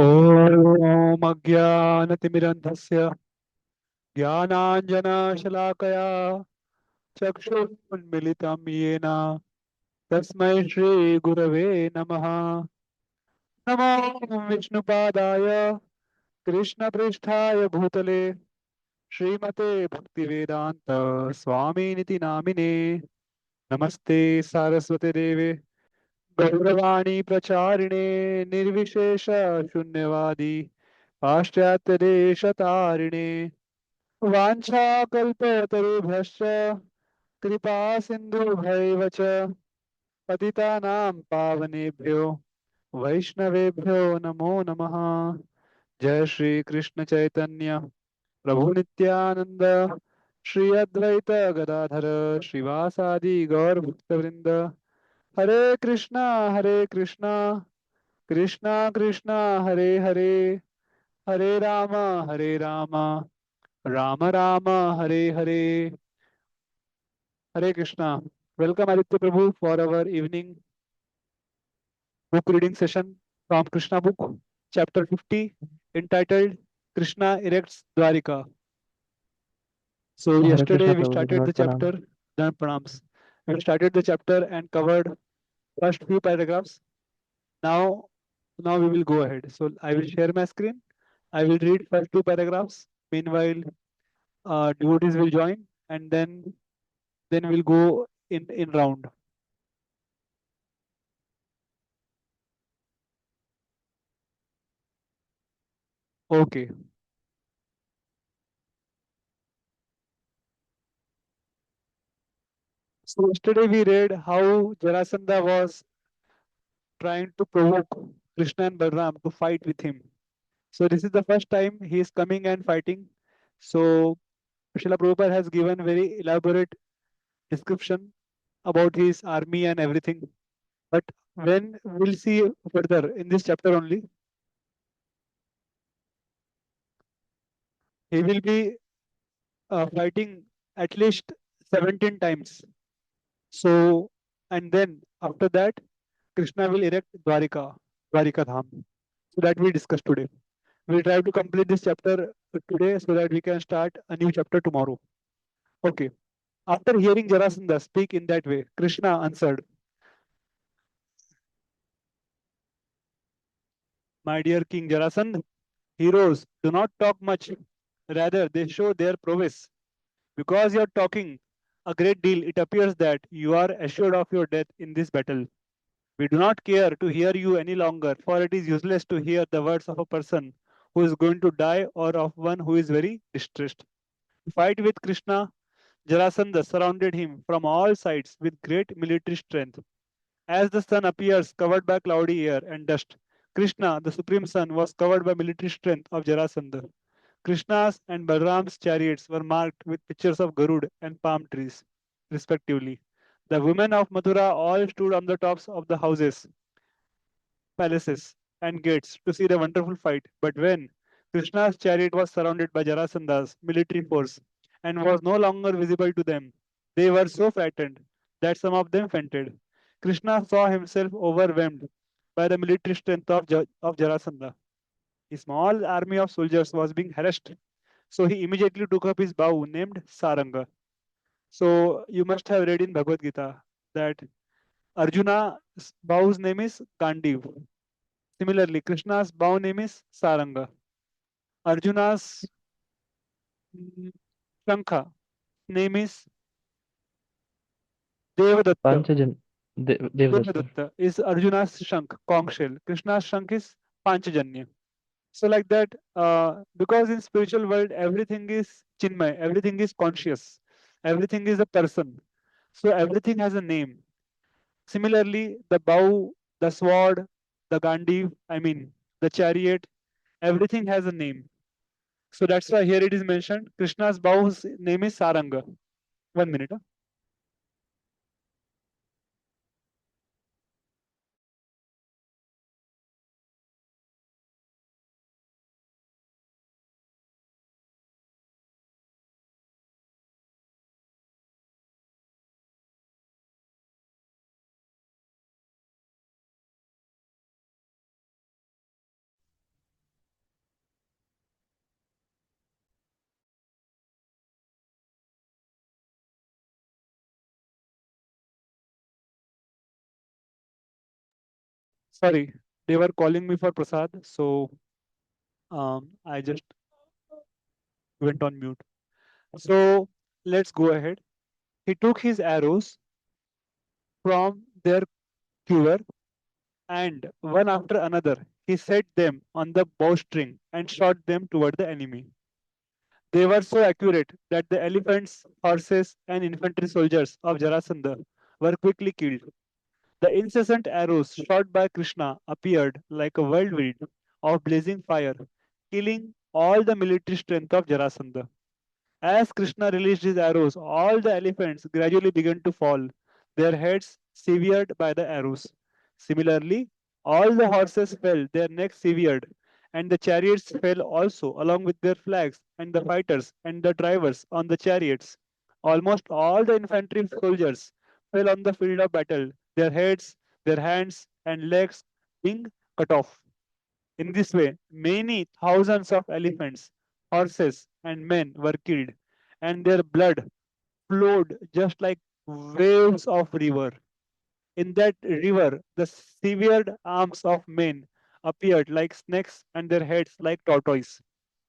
ॐ अज्ञानतिमिरन्धस्य ज्ञानाञ्जनशलाकया चक्षुरुन्मिलितं येन तस्मै श्रीगुरवे नमः। नमो विष्णुपादाय कृष्णपृष्ठाय भूतले श्रीमते भक्तिवेदान्त स्वामिनिति नामिने। नमस्ते सारस्वते देवे गौरवाणी प्रचारिणे निर्विशेष शून्यवादी पाश्चात्यदेशतारिणे वाञ्छाकल्पतरुभ्यश्च कृपा सिन्धुभैव च पतितानां पावनेभ्यो वैष्णवेभ्यो नमो नमः। जय श्री कृष्ण चैतन्य प्रभु नित्यानंद श्री अद्वैत गदाधर श्रीवासादि गौर भक्तवृंद। हरे कृष्णा कृष्णा कृष्णा हरे हरे, हरे Ram Ram Ram Hare Hare. Hare Krishna. Welcome Aditya Prabhu for our evening book reading session from Krishna book, chapter 50, entitled Krsna Erects Dwarka. So Hare yesterday Krishna we Prabhu, started Dinod the Pranam. chapter, then pranams. We started the chapter and covered first few paragraphs. Now, now we will go ahead. So I will share my screen. I will read first two paragraphs. Meanwhile, devotees will join, and then we'll go in round. Okay. So yesterday we read how Jarasandha was trying to provoke Krishna and Balram to fight with him. So this is the first time he is coming and fighting. So Srila Prabhupada has given very elaborate description about his army and everything. But when we'll see further in this chapter only, he will be fighting at least 17 times. So, and then after that, Krishna will erect Dvarika Dham. So that we discussed today. We'll try to complete this chapter today so that we can start a new chapter tomorrow. Okay. After hearing Jarasandha speak in that way, Krishna answered, "My dear King Jarasandha, heroes do not talk much. Rather, they show their prowess. Because you are talking a great deal, it appears that you are assured of your death in this battle. We do not care to hear you any longer, for it is useless to hear the words of a person who is going to die or of one who is very distressed." To fight with Krishna, Jarasandha surrounded him from all sides with great military strength. As the sun appears covered by cloudy air and dust, Krishna, the supreme sun, was covered by military strength of Jarasandha. Krishna's and Balram's chariots were marked with pictures of Garud and palm trees, respectively. The women of Mathura all stood on the tops of the houses, palaces, and gates to see the wonderful fight. But when Krishna's chariot was surrounded by Jarasandha's military force and was no longer visible to them, they were so frightened that some of them fainted. Krishna saw himself overwhelmed by the military strength of Jarasandha. A small army of soldiers was being harassed, so he immediately took up his bow named Saranga. So you must have read in Bhagavad Gita that Arjuna's bow's name is Gandiv. Similarly, Krishna's bow name is Saranga. Arjuna's mm, Shankha name is Devadatta. Panchajan, Devdatta. Devadatta is Arjuna's Shankh, conch shell. Krishna's Shankh is Panchajanya. So like that, because in spiritual world everything is Chinmay, everything is conscious, everything is a person. So everything has a name. Similarly, the bow, the sword, the Gandhi, I mean the chariot, everything has a name. So that's why here it is mentioned. Krishna's bow's name is Saranga. 1 minute. Huh? Sorry, they were calling me for prasad, so I just went on mute. So let's go ahead. He took his arrows from their quiver, and one after another he set them on the bowstring and shot them toward the enemy. They were so accurate that the elephants, horses, and infantry soldiers of Jarasandha were quickly killed. The incessant arrows shot by Krishna appeared like a whirlwind of blazing fire, killing all the military strength of Jarasandha. As Krishna released his arrows, all the elephants gradually began to fall, their heads severed by the arrows. Similarly, all the horses fell, their necks severed, and the chariots fell also, along with their flags, and the fighters and the drivers on the chariots. Almost all the infantry soldiers fell on the field of battle, their heads, their hands, and legs being cut off. In this way, many thousands of elephants, horses, and men were killed, and their blood flowed just like waves of river. In that river, the severed arms of men appeared like snakes and their heads like tortoise.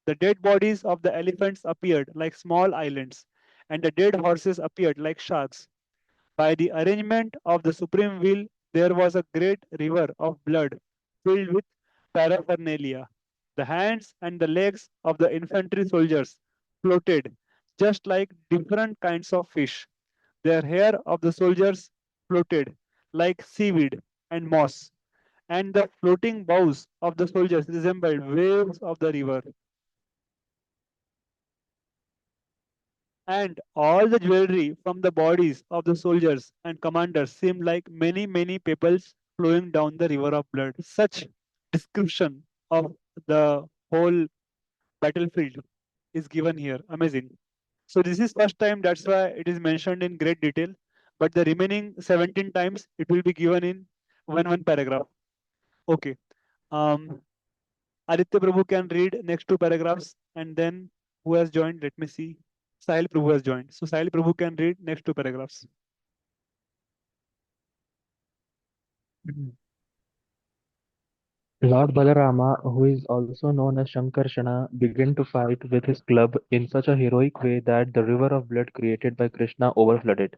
The dead bodies of the elephants appeared like small islands, and the dead horses appeared like sharks. By the arrangement of the supreme will, there was a great river of blood filled with paraphernalia. The hands and the legs of the infantry soldiers floated just like different kinds of fish. The hair of the soldiers floated like seaweed and moss, and the floating boughs of the soldiers resembled waves of the river. And all the jewelry from the bodies of the soldiers and commanders seemed like many, many pebbles flowing down the river of blood. Such description of the whole battlefield is given here. Amazing. So this is first time, that's why it is mentioned in great detail. But the remaining 17 times it will be given in one paragraph. Okay. Um, Aditya Prabhu can read next two paragraphs, and then who has joined? Let me see. Sahil Prabhu has joined. So Sahil Prabhu can read next two paragraphs. Lord Balarama, who is also known as Shankarshana, began to fight with his club in such a heroic way that the river of blood created by Krishna overflooded.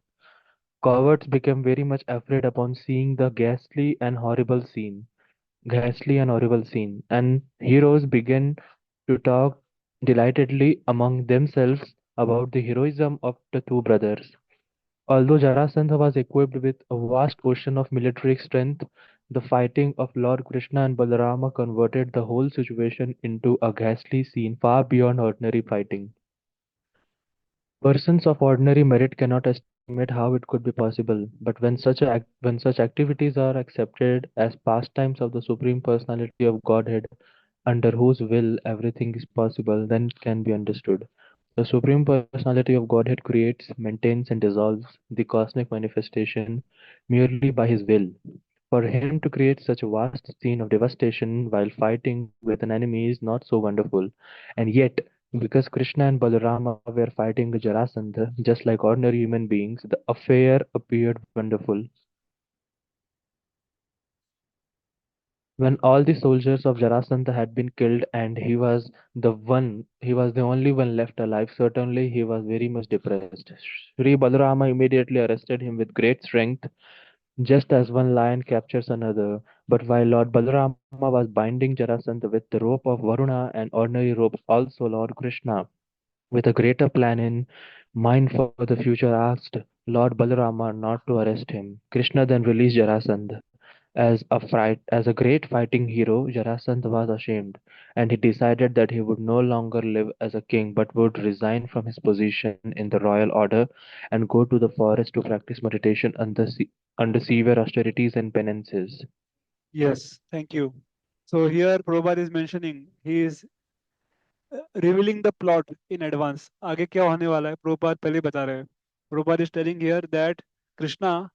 Cowards became very much afraid upon seeing the ghastly and horrible scene, and heroes began to talk delightedly among themselves about the heroism of the two brothers. Although Jarasandha was equipped with a vast ocean of military strength, the fighting of Lord Krishna and Balarama converted the whole situation into a ghastly scene far beyond ordinary fighting. Persons of ordinary merit cannot estimate how it could be possible, but when such activities are accepted as pastimes of the Supreme Personality of Godhead, under whose will everything is possible, then it can be understood. The Supreme Personality of Godhead creates, maintains, and dissolves the cosmic manifestation merely by his will. For him to create such a vast scene of devastation while fighting with an enemy is not so wonderful. And yet, because Krishna and Balarama were fighting Jarasandha just like ordinary human beings, the affair appeared wonderful. When all the soldiers of Jarasandha had been killed and he was the only one left alive, certainly he was very much depressed. Sri Balarama immediately arrested him with great strength, just as one lion captures another. But while Lord Balarama was binding Jarasandha with the rope of Varuna and ordinary ropes, also Lord Krishna, with a greater plan in mind for the future, asked Lord Balarama not to arrest him. Krishna then released Jarasandha. As a great fighting hero, Jarasandha was ashamed, and he decided that he would no longer live as a king but would resign from his position in the royal order and go to the forest to practice meditation under severe austerities and penances. Yes, thank you. So here Prabhupada is mentioning, he is revealing the plot in advance. आगे क्या होने वाला है Prabhupada पहले बता रहे हैं. Prabhupada is telling here that Krishna,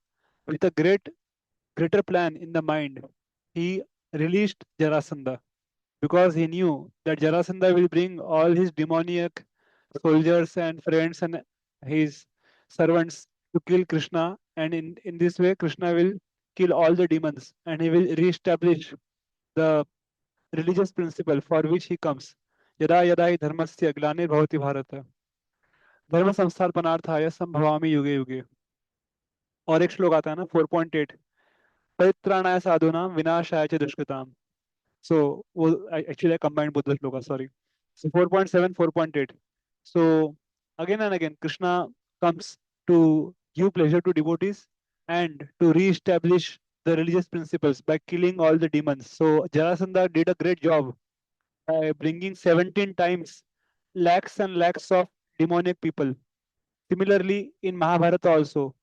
with a greater plan in the mind, he released Jarasandha because he knew that Jarasandha will bring all his demoniac soldiers and friends and his servants to kill Krishna, and in this way Krishna will kill all the demons, and he will re-establish the religious principle for which he comes. यदा यदा हि धर्मस्य ग्लानिर्भवति भारत धर्म संस्थापनार्थाय संभवामि युगे युगे. और एक श्लोक आता है ना 4.8 परित्राणाय साधूनां विनाशाय च दुष्कृताम. So actually I combined both the shlokas, sorry. So 4.7, 4.8. So again and again Krishna comes to give pleasure to devotees and to re-establish the religious principles by killing all the demons. So Jarasandha did a great job by bringing 17 times lakhs and lakhs of demonic people. Similarly, in Mahabharata also,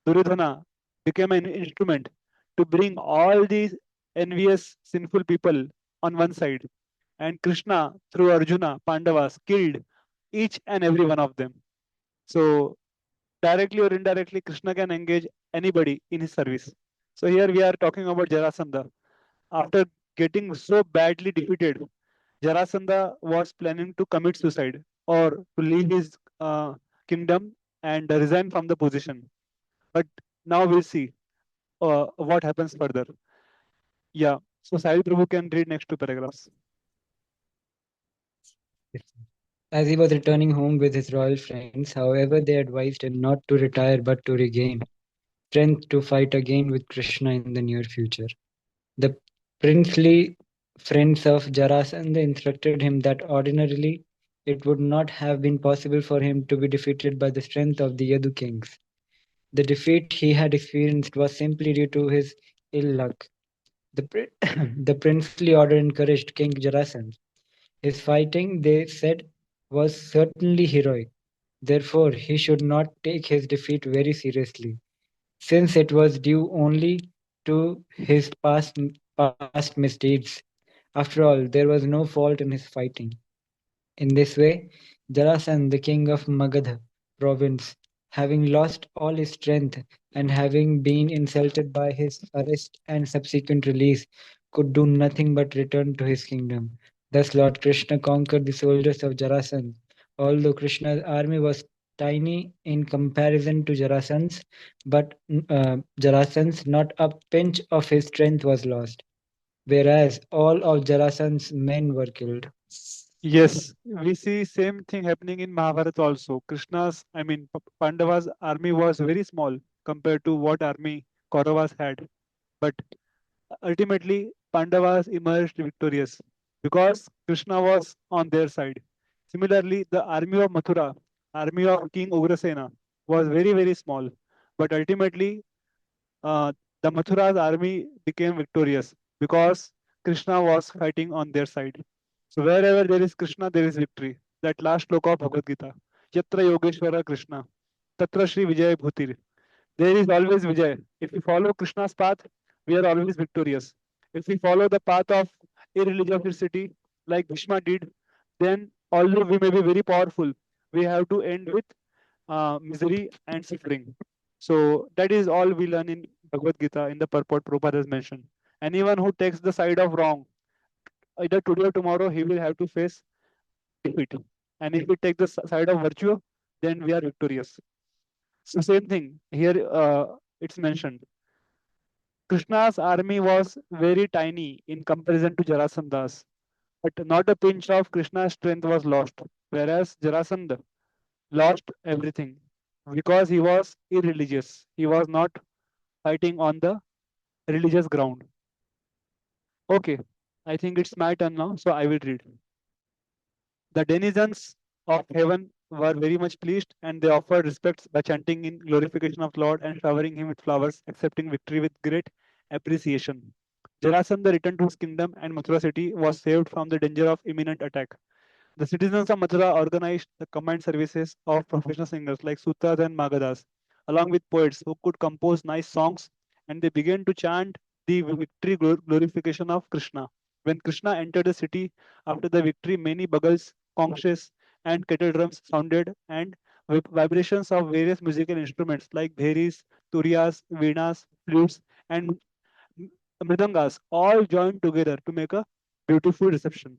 Duryodhana became an instrument to bring all these envious, sinful people on one side. And Krishna, through Arjuna, Pandavas, killed each and every one of them. So, directly or indirectly, Krishna can engage anybody in his service. So, here we are talking about Jarasandha. After getting so badly defeated, Jarasandha was planning to commit suicide or to leave his kingdom and resign from the position. But now we'll see what happens further. Yeah. So Sahil Prabhu can read next two paragraphs. As he was returning home with his royal friends, however, they advised him not to retire but to regain strength to fight again with Krishna in the near future. The princely friends of Jarasandha instructed him that ordinarily it would not have been possible for him to be defeated by the strength of the Yadu kings. The defeat he had experienced was simply due to his ill luck. The princely order encouraged King Jarasandha. His fighting, they said, was certainly heroic. Therefore, he should not take his defeat very seriously, since it was due only to his past misdeeds. After all, there was no fault in his fighting. In this way, Jarasandha, the king of Magadha province, having lost all his strength and having been insulted by his arrest and subsequent release, could do nothing but return to his kingdom. Thus, Lord Krishna conquered the soldiers of Jarasandha. Although Krishna's army was tiny in comparison to Jarasandha's, but Jarasandha's, not a pinch of his strength was lost, whereas all of Jarasandha's men were killed. Yes, we see same thing happening in Mahabharata also. Pandavas' army was very small compared to what army Kauravas had. But ultimately, Pandavas emerged victorious because Krishna was on their side. Similarly, the army of Mathura, army of King Ugrasena, was very, very small. But ultimately, uh, the Mathura's army became victorious because Krishna was fighting on their side. So wherever there is Krishna, there is victory. That last sloka of Bhagavad Gita. Yatra Yogeshwara Krishna. Tatra Shri Vijay Bhutir. There is always Vijay. If we follow Krishna's path, we are always victorious. If we follow the path of irreligiosity, like Bhishma did, then although we may be very powerful, we have to end with misery and suffering. So that is all we learn in Bhagavad Gita in the purport Prabhupada has mentioned. Anyone who takes the side of wrong, either today or tomorrow, he will have to face defeat. And if we take the side of virtue, then we are victorious. So same thing here. It's mentioned. Krishna's army was very tiny in comparison to Jarasandha's, but not a pinch of Krishna's strength was lost, whereas Jarasandha lost everything because he was irreligious. He was not fighting on the religious ground. Okay, I think it's my turn now, so I will read. The denizens of heaven were very much pleased, and they offered respects by chanting in glorification of Lord and showering him with flowers, accepting victory with great appreciation. Jarasandha returned to his kingdom, and Mathura city was saved from the danger of imminent attack. The citizens of Mathura organized the combined services of professional singers like Sutras and Magadas, along with poets who could compose nice songs, and they began to chant the victory glorification of Krishna. When Krishna entered the city after the victory, many bugles, conches, and kettle drums sounded, and vibrations of various musical instruments like bheris, turiyas, veenas, flutes, and mridangas all joined together to make a beautiful reception.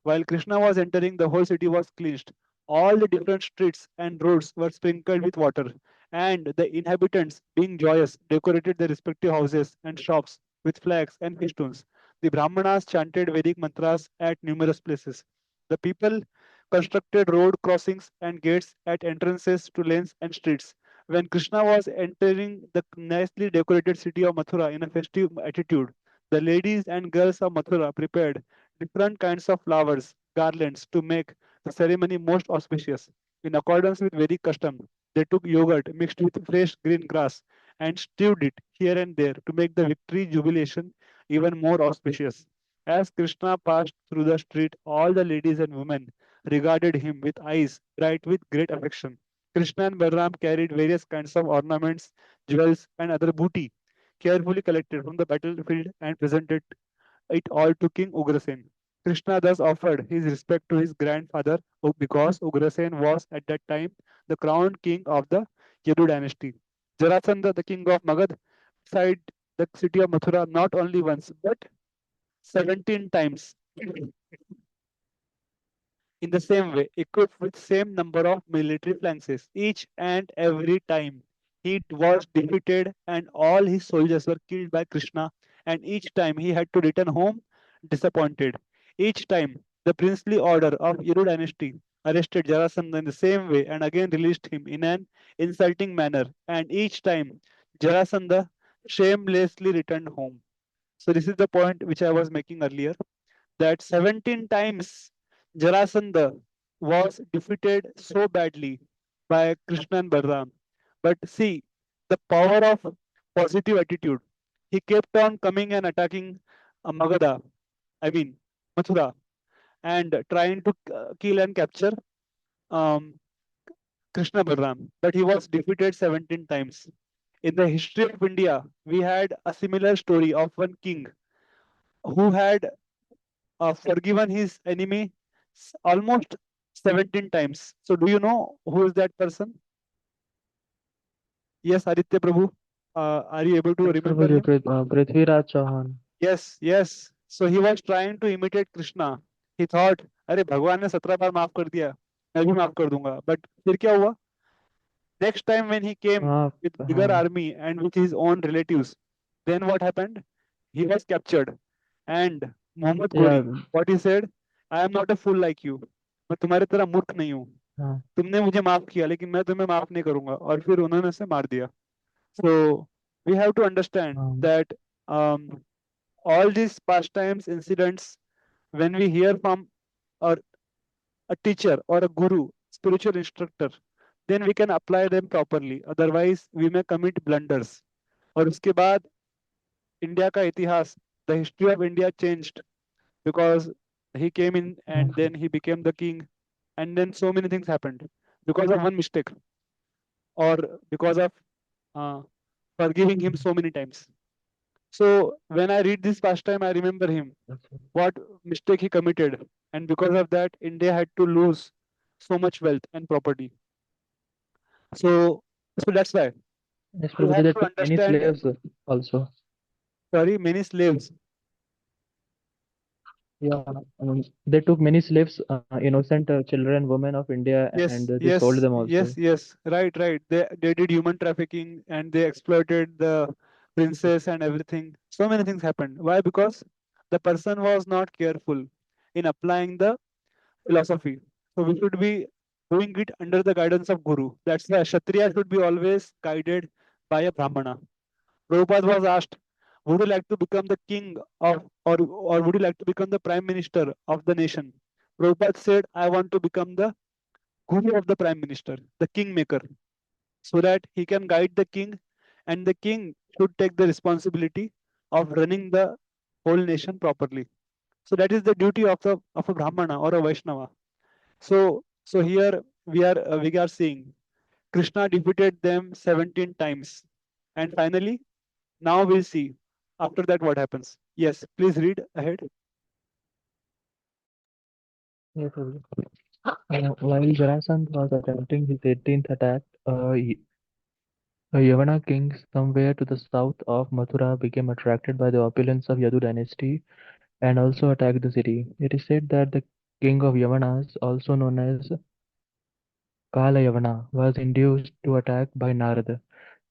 While Krishna was entering, the whole city was cleansed. All the different streets and roads were sprinkled with water, and the inhabitants, being joyous, decorated their respective houses and shops with flags and festoons. The Brahmanas chanted Vedic mantras at numerous places. The people constructed road crossings and gates at entrances to lanes and streets. When Krishna was entering the nicely decorated city of Mathura in a festive attitude, the ladies and girls of Mathura prepared different kinds of flowers, garlands to make the ceremony most auspicious. In accordance with Vedic custom, they took yogurt mixed with fresh green grass and stewed it here and there to make the victory jubilation even more auspicious. As Krishna passed through the street, all the ladies and women regarded him with eyes bright with great affection. Krishna and Balaram carried various kinds of ornaments, jewels, and other booty, carefully collected from the battlefield and presented it all to King Ugrasen. Krishna thus offered his respect to his grandfather because Ugrasen was at that time the crowned king of the Yadu dynasty. Jarasandha, the king of Magad, beside the city of Mathura not only once but 17 times. In the same way, equipped with same number of military phalanxes, each and every time he was defeated and all his soldiers were killed by Krishna, and each time he had to return home disappointed. Each time the princely order of Yadu dynasty arrested Jarasandha in the same way and again released him in an insulting manner, and each time Jarasandha shamelessly returned home. So this is the point which I was making earlier, that 17 times Jarasandha was defeated so badly by Krishna and Balaram. But see, the power of positive attitude. He kept on coming and attacking Magadha, I mean Mathura, and trying to kill and capture um, Krishna Balaram. But he was defeated 17 times. In the history of India, we had a similar story of one king who had forgiven his enemy almost 17 times. So, do you know who is that person? Yes, Aditya Prabhu. Are you able to Yes, remember Prabhuji, him? Prithviraj Chauhan. Yes, yes. So he was trying to imitate Krishna. He thought, अरे भगवान ने 17 बार माफ कर दिया, मैं भी माफ कर दूंगा. But फिर क्या हुआ? Next time when he came हाँ, with bigger हाँ, army and with his own relatives, then what happened? He was captured. And Muhammad yeah, Gori, what he said, I am not a fool like you. मैं तुम्हारी तरह मूर्ख नहीं हूँ. हाँ, तुमने मुझे माफ किया लेकिन मैं तुम्हें माफ नहीं करूंगा, और फिर उन्होंने उसे मार दिया. So we have to understand हाँ, that um, all these pastimes incidents, when we hear from or a teacher or a guru, spiritual instructor, then we can apply them properly. Otherwise, we may commit blunders. और उसके बाद India का इतिहास, the history of India changed because he came in and हाँ, then he became the king, and then so many things happened because of one mistake or because of uh, forgiving him so many times. So when I read this pastime, I remember him, what mistake he committed, and because of that, India had to lose so much wealth and property. So, so that's why yes, we Prabhuji, have they to took many understand. slaves also. Sorry, many slaves. Yeah, they took many slaves, innocent children, women of India, and Yes, they sold yes, them yes, also. yes. Right, right. They did human trafficking and they exploited the princess and everything. So many things happened. Why? Because the person was not careful in applying the philosophy. So we should be doing it under the guidance of Guru. That's why Kshatriya should be always guided by a Brahmana. Prabhupada was asked, would you like to become the king of, or would you like to become the prime minister of the nation? Prabhupada said, I want to become the guru of the prime minister, the kingmaker, so that he can guide the king, and the king should take the responsibility of running the whole nation properly. So that is the duty of a Brahmana or a Vaishnava. So here we are seeing Krishna defeated them 17 times, and finally now we'll see after that what happens. Yes, please read ahead. Yes, Prabhuji. While Jarasandh was attempting his 18th attack, a Yavana king somewhere to the south of Mathura became attracted by the opulence of Yadu dynasty and also attacked the city. It is said that the king of Yavanas, also known as Kalayavana was induced to attack by Narada.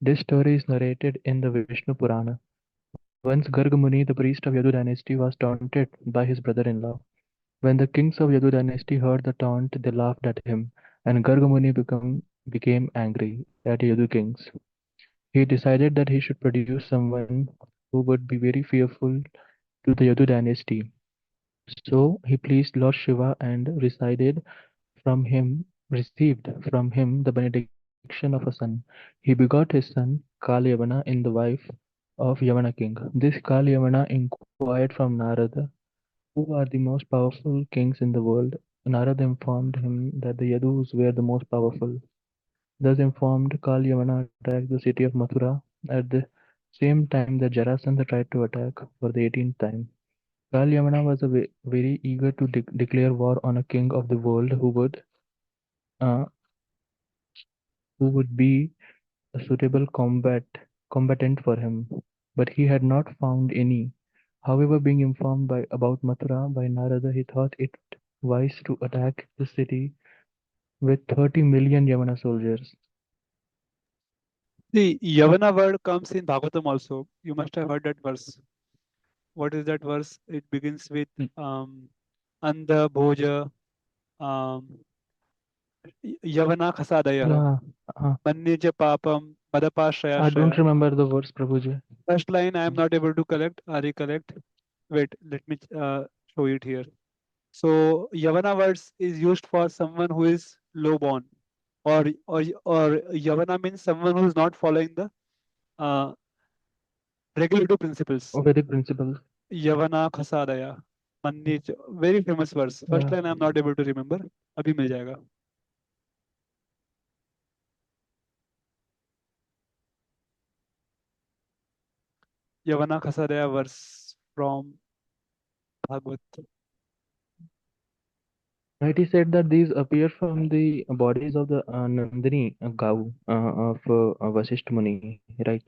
This story is narrated in the Vishnu Purana. Once Gargamuni, the priest of Yadu dynasty, was taunted by his brother-in-law. When the kings of Yadu dynasty heard the taunt, they laughed at him, and Gargamuni became angry at Yadu kings. He decided that he should produce someone who would be very fearful to the Yadu dynasty. So he pleased Lord Shiva and received from him the benediction of a son. He begot his son Kalyavana in the wife of Yavana king. This Kalyavana inquired from Narada, who are the most powerful kings in the world. Narada informed him that the Yadus were the most powerful. Thus informed, Kalyavana attacked the city of Mathura at the same time that Jarasandha tried to attack for the 18th time. Kalyavana was very eager to declare war on a king of the world uh, who would be a suitable combatant for him, but he had not found any. However, being informed about Mathura by Narada, he thought it wise to attack the city with 30 million Yamana soldiers. The Yavana word comes in Bhagavatam also. You must have heard that verse. What is that verse? It begins with Mm. Andha Bhoja Yavana Khasadaya Yeah, uh, Mannija Papam Madapashraya I don't Shraya. remember the words, Prabhuji. First line I am not able to recollect. Wait, let me show it here. So Yavana words is used for someone who is low born, or Yavana means someone who is not following the uh, regulative principles. Vedic principles. Yavana Khasadaya. Mannij, very famous verse. First Yeah. line I am not able to remember. अभी मिल जाएगा. Yavana Khasadaya verse from Bhagavad. Right, he said that these appear from the bodies of the Nandini cow of Vasishtha Muni, right?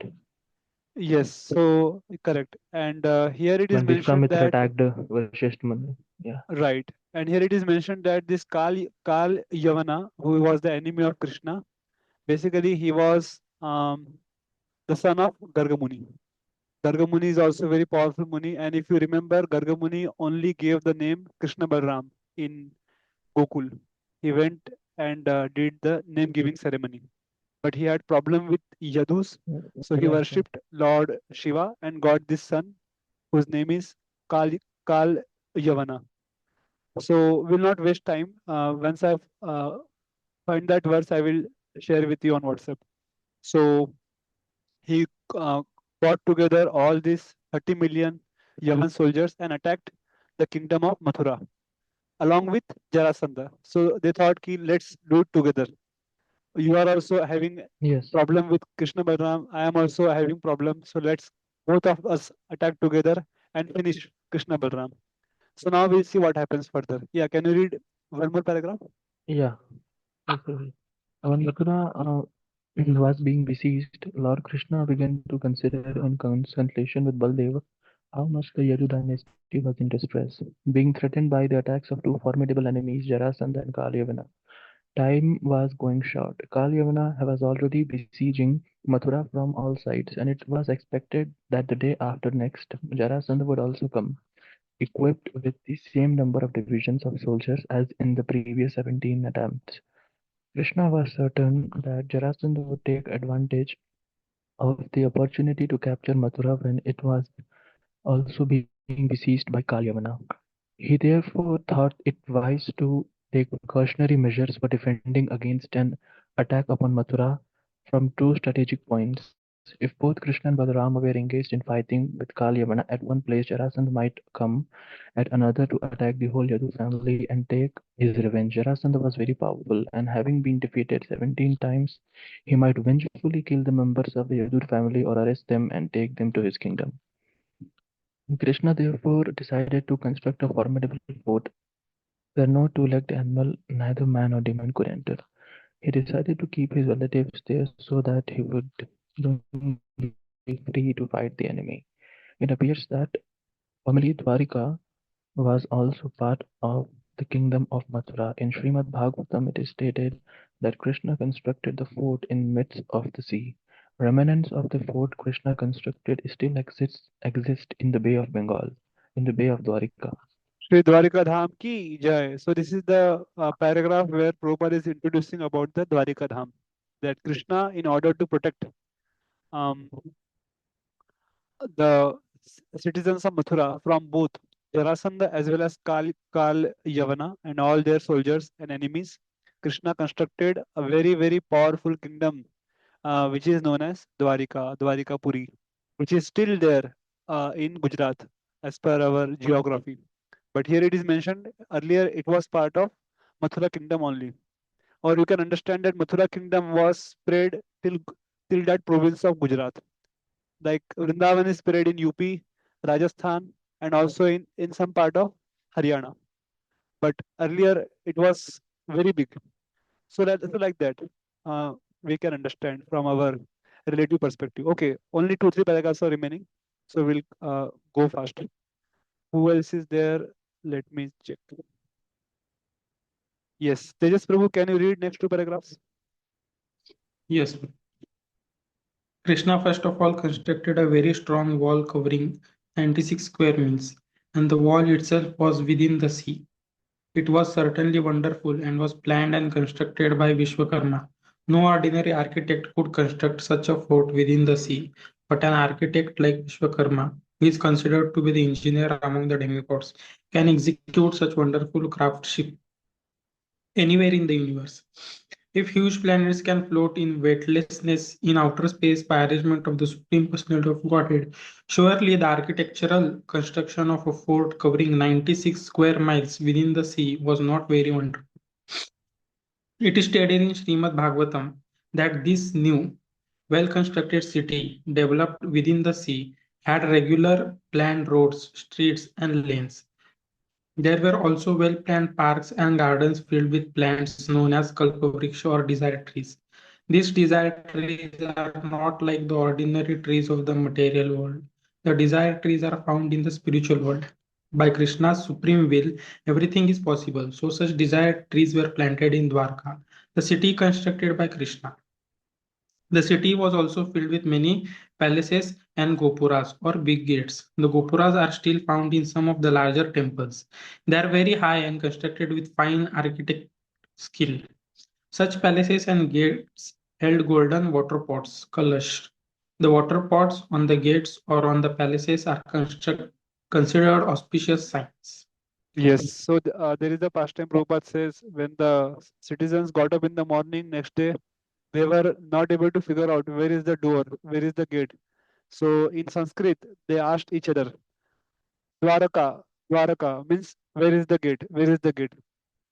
Yes, so correct. And here it is When mentioned Vishwamitra that attacked Vasishtha Muni. Yeah. right. And here it is mentioned that this Kal Yavana, who was the enemy of Krishna, basically he was the son of Gargamuni. Gargamuni is also a very powerful Muni, and if you remember, Gargamuni only gave the name Krishna Balram in Gokul. He went and did the name giving ceremony, but he had problem with Yadus, so he Yeah. worshipped Lord Shiva and got this son whose name is Kal Yavana. So we'll not waste time. Once I find that verse, I will share with you on WhatsApp. So he got together all these 30 million Yavan soldiers and attacked the kingdom of Mathura along with Jarasandha. So they thought, ki, let's do it together. You are also having Yes. problem with Krishna Balram. I am also having problem. So let's both of us attack together and finish Krishna Balram. So now we'll see what happens further. Yeah, can you read one more paragraph? Yeah. Okay. When Mathura was being besieged, Lord Krishna began to consider in consultation with Baldev how much the Yadu dynasty was in distress, being threatened by the attacks of two formidable enemies, Jarasandha and Kalyavana. Time was going short. Kalyavana was already besieging Mathura from all sides, and it was expected that the day after next, Jarasandha would also come, equipped with the same number of divisions of soldiers as in the previous 17 attempts. Krishna was certain that Jarasandha would take advantage of the opportunity to capture Mathura when it was also being besieged by Kalyavana. He therefore thought it wise to take precautionary measures for defending against an attack upon Mathura from two strategic points. If both Krishna and Balarama were engaged in fighting with Kalyavana at one place, Jarasandha might come at another to attack the whole Yadu family and take his revenge. Jarasandha was very powerful, and having been defeated 17 times, he might vengefully kill the members of the Yadu family or arrest them and take them to his kingdom. Krishna therefore decided to construct a formidable fort where no two-legged animal, neither man or demon, could enter. He decided to keep his relatives there so that he would be free to fight the enemy. It appears that formerly Dvāraka was also part of the kingdom of Mathura. In Śrīmad-Bhāgavatam, it is stated that that Krishna constructed the fort in midst of the sea. Remnants of the fort Krishna constructed still exist in the Bay of Bengal, in the Bay of Dwarika. Shri Dvarika Dham ki jai. So this is the paragraph where Prabhupada is introducing about the Dvarika Dham. That Krishna, in order to protect um, the citizens of Mathura from both Jarasandha as well as Kal Yavana and all their soldiers and enemies, Krishna constructed a very, very powerful kingdom which is known as Dwarika Puri, which is still there in Gujarat as per our geography. But here it is mentioned earlier it was part of Mathura kingdom only. Or you can understand that Mathura kingdom was spread till that province of Gujarat. Like Vrindavan is spread in UP, Rajasthan, and also in some part of Haryana. But earlier it was very big. So like that, uh, we can understand from our relative perspective. Okay, only 2 3 paragraphs are remaining, so we'll go fast. Who else is there? Let me check. Yes, Tejas Prabhu, can you read next 2 paragraphs? Yes. Krishna first of all constructed a very strong wall covering 96 square miles, and the wall itself was within the sea. It was certainly wonderful and was planned and constructed by Viśvakarmā. No ordinary architect could construct such a fort within the sea, but an architect like Viśvakarmā, who is considered to be the engineer among the demigods, can execute such wonderful craftsmanship anywhere in the universe. If huge planets can float in weightlessness in outer space by arrangement of the Supreme Personality of Godhead, surely the architectural construction of a fort covering 96 square miles within the sea was not very wonderful. It is stated in Śrīmad-Bhāgavatam that this new, well-constructed city developed within the sea had regular planned roads, streets, and lanes. There were also well-planned parks and gardens filled with plants known as kalpa-vṛkṣas or desire trees. These desire trees are not like the ordinary trees of the material world. The desire trees are found in the spiritual world. By Krishna's supreme will, everything is possible. So such desired trees were planted in Dvārakā, the city constructed by Krishna. The city was also filled with many palaces and gopuras or big gates. The gopuras are still found in some of the larger temples. They are very high and constructed with fine architect skill. Such palaces and gates held golden waterpots, kalaśa. The waterpots on the gates or on the palaces are considered auspicious signs. Yes. So there is a pastime Prabhupada says when the citizens got up in the morning next day, they were not able to figure out where is the door, where is the gate. So in Sanskrit, they asked each other, Dvāraka means where is the gate? Where is the gate?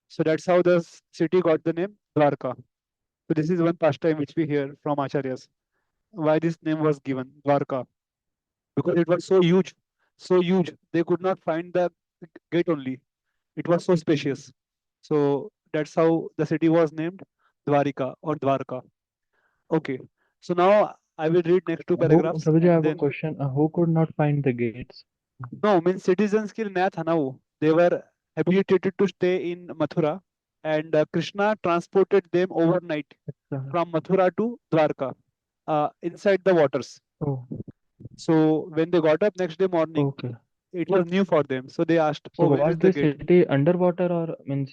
So that's how the city got the name Dvāraka. So this is one pastime which we hear from Acharyas. Why this name was given, Dvāraka? Because it was so huge. They could not find the gate only. It was so spacious. So that's how the city was named Dvārika or Dvāraka. Okay. So now I will read next 2 paragraphs Prabhuji, I and have a then question. Who could not find the gates? no means citizens के लिए नया था ना वो. They were habituated to stay in Mathura and Krishna transported them overnight from Mathura to Dwarka inside the waters. Oh, So when they got up next day morning, okay. it was new for them. So they asked, So "Oh, where was is the this gate?" city underwater or means?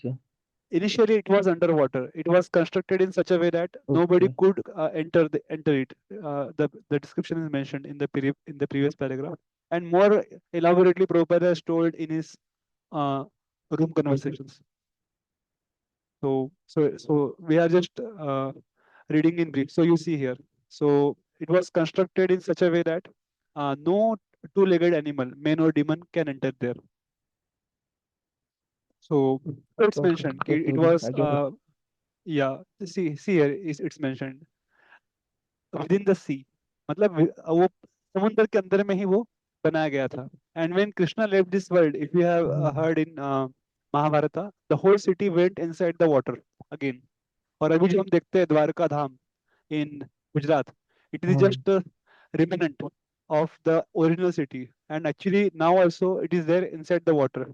Initially, it was underwater. It was constructed in such a way that nobody Okay. could enter it. The description is mentioned in the previous paragraph, and more elaborately, Prabhupada has told in his uh, room conversations. So we are just reading in brief. So you see here. So it was constructed in such a way that no two-legged animal, man or demon, can enter there. So it's Okay. mentioned. Okay, It Prabhuji, was I get it. yeah. See here is it's mentioned within the sea. मतलब वो समुद्र के अंदर में ही वो बनाया गया था. And when Krishna left this world, if you have heard in Mahabharata, the whole city went inside the water again. और अभी जो हम देखते हैं द्वारका धाम in Gujarat, it is just a remnant of the original city. And actually now also it is there inside the water.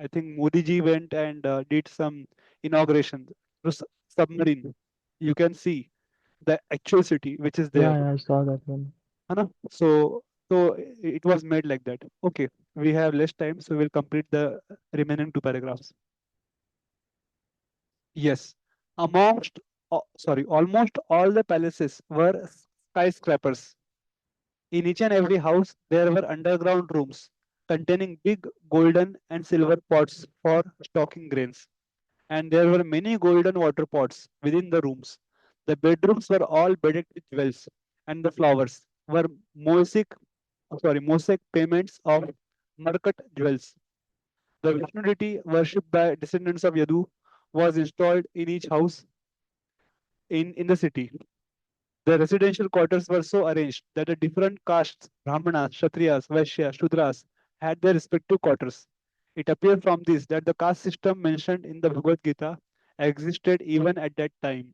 I think Modi ji went and did some inauguration through submarine. you can see the actual city which is there. Yeah, I saw that one. है ना? So it was made like that. Okay, we have less time, so we'll complete the remaining two paragraphs. Yes, almost all the palaces were skyscrapers. In each and every house, there were underground rooms containing big golden and silver pots for stocking grains. And there were many golden water pots within the rooms. The bedrooms were all bedecked with jewels, and the flowers were mosaic payments of Markat jewels. The Vishnu deity worshipped by descendants of Yadu was installed in each house in the city. The residential quarters were so arranged that the different castes, Brahmanas, Kshatriyas, Vaishyas, Shudras, had their respective quarters. It appears from this that the caste system mentioned in the Bhagavad Gita existed even at that time.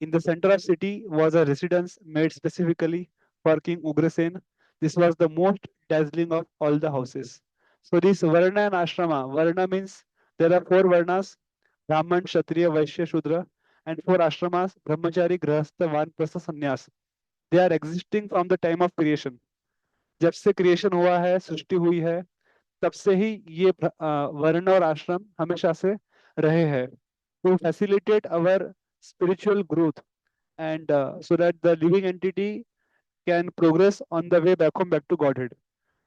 In the center of city was a residence made specifically for King Ugrasen. This was the most dazzling of all the houses. So this Varna and Ashrama, Varna means there are four Varnas, Brahman, Kshatriya, Vaishya, Shudra, and four Ashramas, Brahmachari, Grahastha, Vanprastha, Sannyas. They are existing from the time of creation. जब से creation हुआ है, सृष्टि हुई है, तब से ही ये वर्ण और आश्रम हमेशा से रहे हैं. To facilitate our spiritual growth and so that the living entity can progress on the way back home back to Godhead.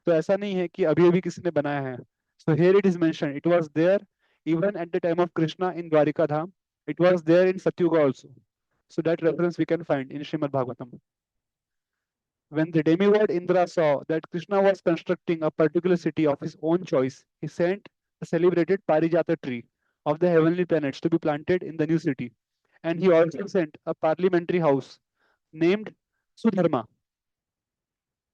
तो ऐसा नहीं है कि अभी अभी किसी ने बनाया है. So here it is mentioned, it was there even at the time of Krishna in Dvārakā Dham. It was there in Satyuga also. So that reference we can find in Śrīmad-Bhāgavatam. When the demigod Indra saw that Krishna was constructing a particular city of his own choice, he sent the celebrated Parijata tree of the heavenly planets to be planted in the new city. And he also sent a parliamentary house named Sudharma.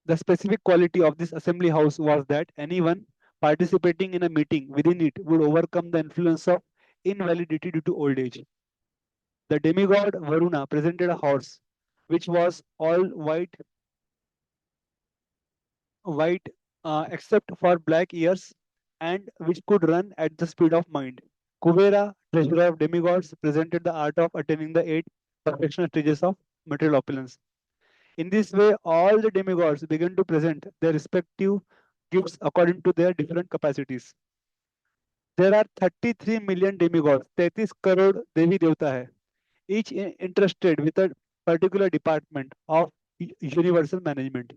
The specific quality of this assembly house was that anyone participating in a meeting within it would overcome the influence of invalidity due to old age. The demigod Varuna presented a horse which was all white except for black ears and which could run at the speed of mind. Kuvera, treasurer of demigods, presented the art of attaining the eight perfectional stages of material opulence. In this way, all the demigods began to present their respective gifts according to their different capacities. There are 33 million demigods, 33 crore Devi Devta hai, each interested with a particular department of universal management.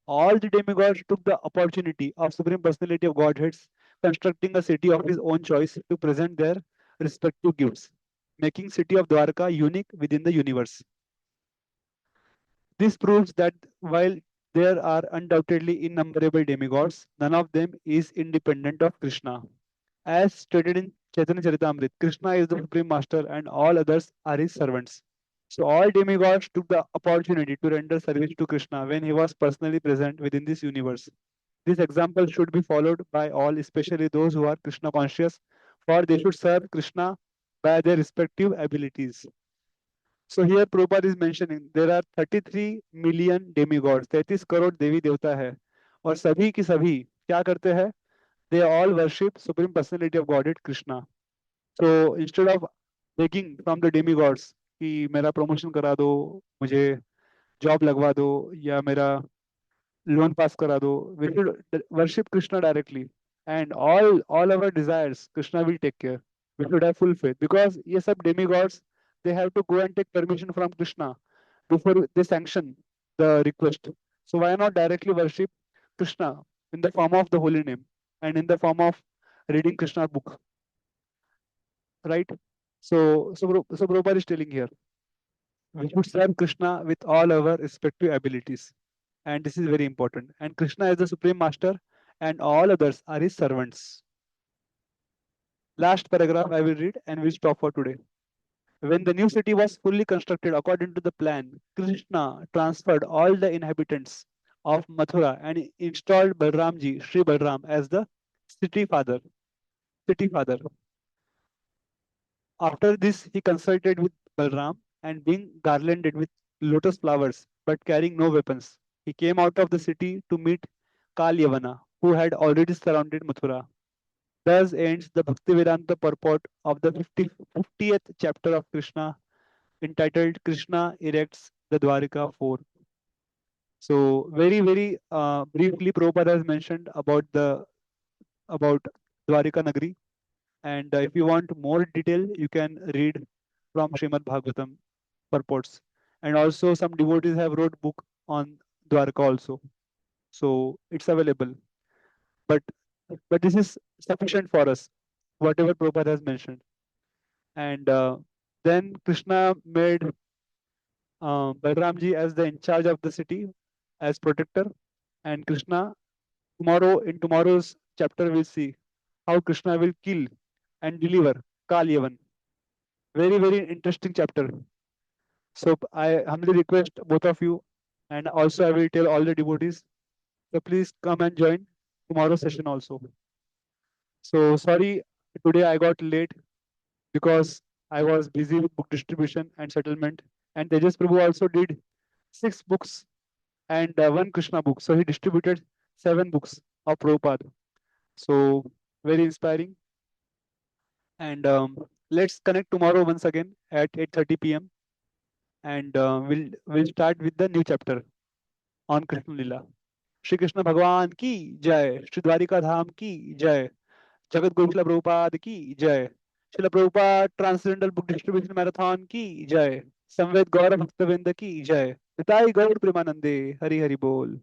All the demigods took the opportunity of Supreme Personality of Godhead's constructing a city of his own choice to present their respective gifts, making city of Dvārakā unique within the universe. This proves that while there are undoubtedly innumerable demigods, none of them is independent of Krishna. As stated in Chaitanya Charitamrita, Krishna is the Supreme Master and all others are his servants. So all demigods took the opportunity to render service to Krishna when he was personally present within this universe. This example should be followed by all, especially those who are Krishna conscious, for they should serve Krishna by their respective abilities. So here Prabhupada is mentioning there are 33 million demigods, 33 crore देवी देवता है और सभी की सभी क्या करते हैं? They all worship Supreme Personality of Godhead Krishna. So instead of begging from the demigods कि मेरा प्रमोशन करा दो, मुझे जॉब लगवा दो या मेरा लोन पास करा दो, we should worship Krishna directly and all our desires Krishna will take care. We should have full faith because ये सब demigods they have to go and take permission from Krishna before they sanction the request. So why not directly worship Krishna in the form of the holy name and in the form of reading Krishna's book, right? So Prabhupada is telling here we should serve Krishna with all our respective abilities, and this is very important. And Krishna is the supreme master, and all others are his servants. Last paragraph I will read, and we'll stop for today. When the new city was fully constructed according to the plan, Krishna transferred all the inhabitants of Mathura and installed Balramji, Sri Balram, as the city father. City father. After this, he consulted with Balram, and being garlanded with lotus flowers, but carrying no weapons, he came out of the city to meet Kalyavana, who had already surrounded Mathura. Thus ends the Bhaktivedanta purport of the 50th chapter of Krishna entitled Krsna Erects the Dvāraka 4. So very briefly, Prabhupada has mentioned about Dvāraka Nagari, and if you want more detail, you can read from Śrīmad-Bhāgavatam purports, and also some devotees have wrote book on Dvāraka also, so it's available. But this is sufficient for us, whatever Prabhupada has mentioned. And then Krishna made Balramji as the in charge of the city, as protector, and Krishna in tomorrow's chapter we'll see how Krishna will kill and deliver Kalyavan. Very interesting chapter. So I humbly request both of you, and also I will tell all the devotees, so please come and join tomorrow's session also. So sorry, today I got late because I was busy with book distribution and settlement. And Tejas Prabhu also did 6 books and 1 Krishna book. So he distributed 7 books of Prabhupada. So very inspiring. And let's connect tomorrow once again at 8:30 p.m. And we'll start with the new chapter on Krishna Lila. Shri Krishna Bhagwan ki jai. Shri Dvarika Dham ki jai. Jagat Guru Śrīla Prabhupada ki jai. Śrīla Prabhupada Transcendental Book Distribution Marathon ki jai. Samved Gaurav Bhaktavinda ki jai. Nitai Gaur Premanande. Hari Hari Bol.